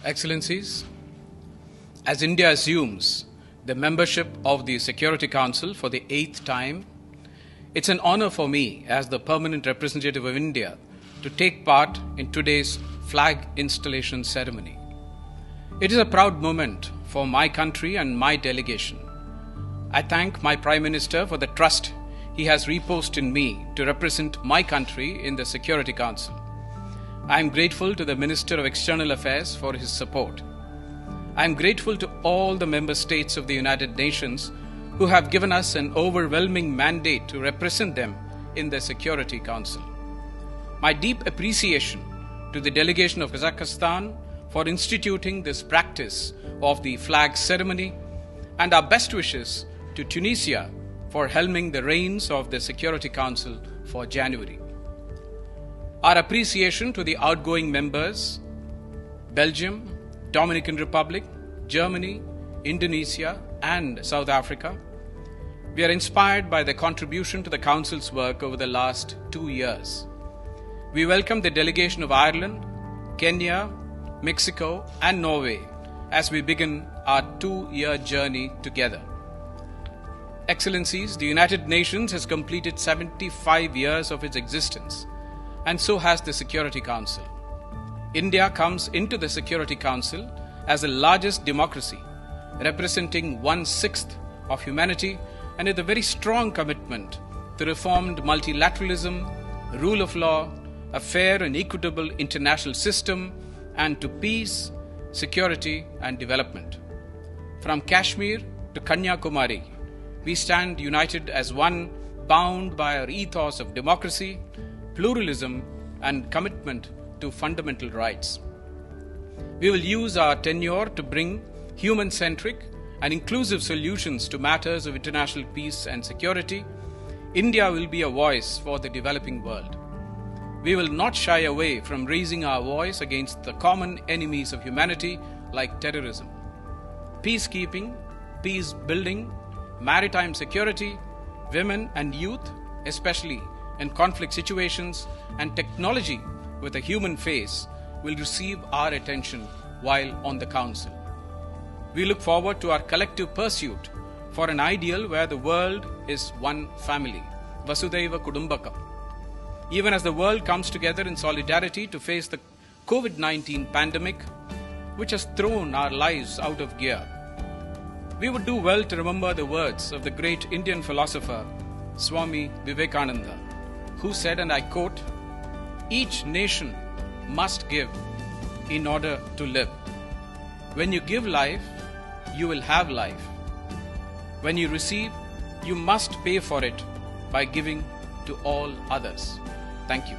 Excellencies, as India assumes the membership of the Security Council for the 8th time, it's an honor for me as the permanent representative of India to take part in today's flag installation ceremony. It is a proud moment for my country and my delegation. I thank my Prime Minister for the trust he has reposed in me to represent my country in the Security Council. I am grateful to the Minister of External Affairs for his support. I am grateful to all the member states of the United Nations who have given us an overwhelming mandate to represent them in the Security Council. My deep appreciation to the delegation of Kazakhstan for instituting this practice of the flag ceremony, and our best wishes to Tunisia for helming the reins of the Security Council for January. Our appreciation to the outgoing members, Belgium, Dominican Republic, Germany, Indonesia, and South Africa. We are inspired by their contribution to the Council's work over the last 2 years. We welcome the delegation of Ireland, Kenya, Mexico, and Norway as we begin our 2-year journey together. Excellencies, the United Nations has completed 75 years of its existence, and so has the Security Council. India comes into the Security Council as the largest democracy, representing 1/6 of humanity, and with a very strong commitment to reformed multilateralism, rule of law, a fair and equitable international system, and to peace, security, and development. From Kashmir to Kanyakumari, we stand united as one, bound by our ethos of democracy, pluralism, and commitment to fundamental rights. We will use our tenure to bring human-centric and inclusive solutions to matters of international peace and security. India will be a voice for the developing world. We will not shy away from raising our voice against the common enemies of humanity like terrorism. Peacekeeping, peace building, maritime security, women and youth, especially in conflict situations, and technology with a human face will receive our attention while on the Council. We look forward to our collective pursuit for an ideal where the world is one family, Vasudhaiva Kudumbakam. Even as the world comes together in solidarity to face the COVID-19 pandemic, which has thrown our lives out of gear, we would do well to remember the words of the great Indian philosopher Swami Vivekananda, who said, and I quote, "Each nation must give in order to live. When you give life, you will have life. When you receive, you must pay for it by giving to all others." Thank you.